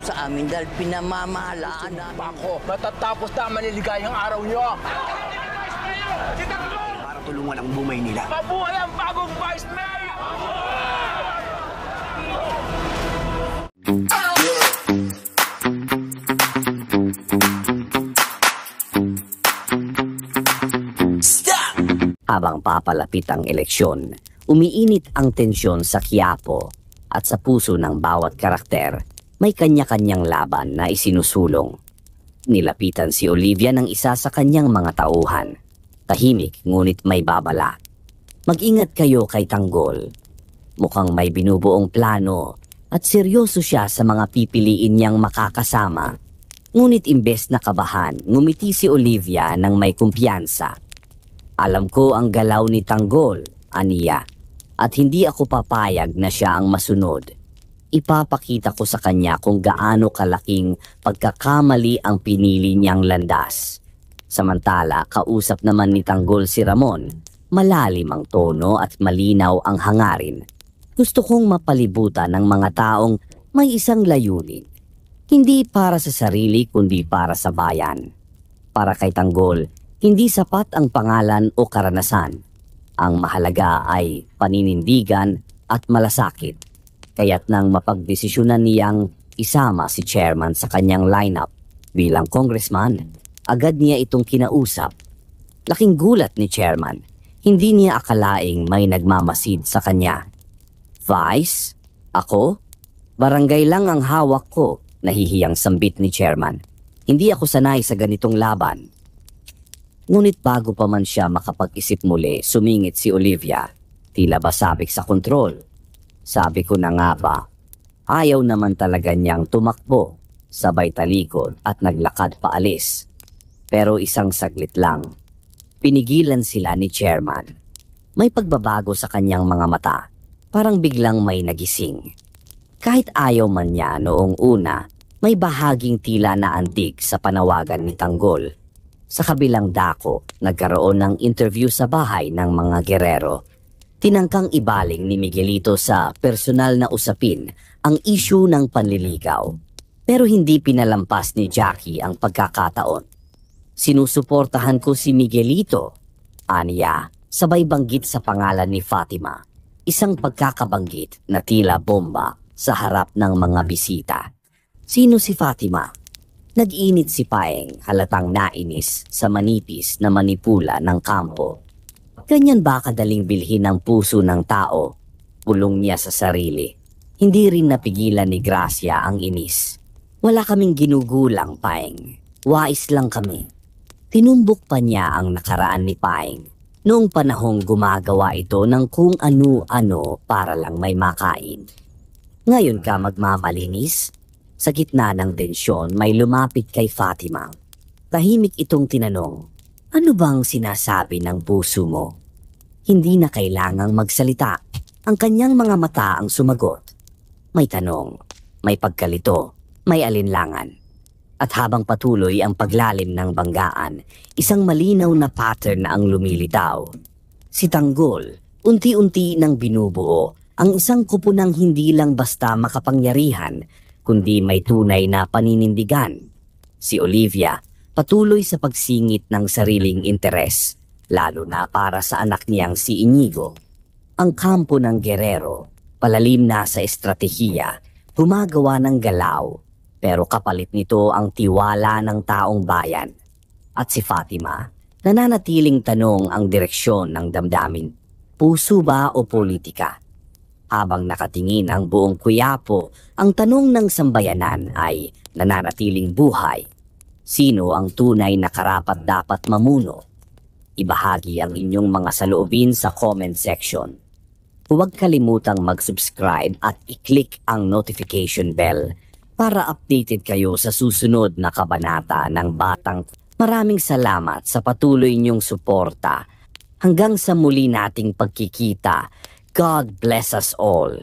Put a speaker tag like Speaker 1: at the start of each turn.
Speaker 1: sa amin dahil pinamamahalaan namin.
Speaker 2: Ako, matatapos na maniligayang araw nyo.
Speaker 3: Para tulungan ang bumay nila.
Speaker 2: Mabuhay ang bagong Vice Mayor!
Speaker 4: Habang papalapit ang eleksyon, umiinit ang tensyon sa Quiapo at sa puso ng bawat karakter may kanya-kanyang laban na isinusulong. Nilapitan si Olivia ng isa sa kanyang mga tauhan. Tahimik ngunit may babala. Mag-ingat kayo kay Tanggol. Mukhang may binubuong plano at seryoso siya sa mga pipiliin niyang makakasama. Ngunit imbes na kabahan, ngumiti si Olivia ng may kumpiyansa. Alam ko ang galaw ni Tanggol, aniya, at hindi ako papayag na siya ang masunod. Ipapakita ko sa kanya kung gaano kalaking pagkakamali ang pinili niyang landas. Samantala, kausap naman ni Tanggol si Ramon. Malalim ang tono at malinaw ang hangarin. Gusto kong mapalibutan ng mga taong may isang layunin. Hindi para sa sarili kundi para sa bayan. Para kay Tanggol, hindi sapat ang pangalan o karanasan. Ang mahalaga ay paninindigan at malasakit. Kaya't nang mapagdesisyonan niyang isama si chairman sa kanyang lineup bilang congressman, agad niya itong kinausap. Laking gulat ni chairman. Hindi niya akalaing may nagmamasid sa kanya. Vice? Ako? Barangay lang ang hawak ko, nahihiyang sambit ni chairman. Hindi ako sanay sa ganitong laban. Ngunit bago pa man siya makapag-isip muli, sumingit si Olivia. Tila ba sabik sa kontrol? Sabi ko na nga ba, ayaw naman talaga niyang tumakbo, sabay talikod at naglakad paalis. Pero isang saglit lang, pinigilan sila ni chairman. May pagbabago sa kanyang mga mata, parang biglang may nagising. Kahit ayaw man niya noong una, may bahaging tila na antig sa panawagan ni Tanggol. Sa kabilang dako, nagkaroon ng interview sa bahay ng mga Guerrero. Tinangkang ibaling ni Miguelito sa personal na usapin ang issue ng panliligaw. Pero hindi pinalampas ni Jackie ang pagkakataon. Sinusuportahan ko si Miguelito, aniya, sabay banggit sa pangalan ni Fatima. Isang pagkakabanggit na tila bomba sa harap ng mga bisita. Sino si Fatima? Nag-init si Paeng, halatang nainis sa manipis na manipula ng kampo. Ganyan ba kadaling bilhin ng puso ng tao? Bulong niya sa sarili. Hindi rin napigilan ni Gracia ang inis. Wala kaming ginugulang, Paeng. Wais lang kami. Tinumbok pa niya ang nakaraan ni Paeng. Noong panahong gumagawa ito ng kung ano-ano para lang may makain. Ngayon ka magmamalinis? Sa gitna ng tensyon, may lumapit kay Fatima. Tahimik itong tinanong, ano bang sinasabi ng puso mo? Hindi na kailangang magsalita. Ang kanyang mga mata ang sumagot. May tanong, may pagkalito, may alinlangan. At habang patuloy ang paglalim ng banggaan, isang malinaw na pattern na ang lumilitaw. Si Tanggol, unti-unti nang binubuo ang isang kupunang hindi lang basta makapangyarihan, kundi may tunay na paninindigan. Si Olivia, patuloy sa pagsingit ng sariling interes, lalo na para sa anak niyang si Inigo. Ang kampo ng Guerrero, palalim na sa estratehiya, gumagawa ng galaw, pero kapalit nito ang tiwala ng taong bayan. At si Fatima, nananatiling tanong ang direksyon ng damdamin, puso ba o politika? Habang nakatingin ang buong Quiapo, ang tanong ng sambayanan ay nananatiling buhay. Sino ang tunay na karapat-dapat mamuno? Ibahagi ang inyong mga saloobin sa comment section. Huwag kalimutang mag-subscribe at i-click ang notification bell para updated kayo sa susunod na kabanata ng Batang. Maraming salamat sa patuloy niyong suporta. Hanggang sa muli nating pagkikita, God bless us all.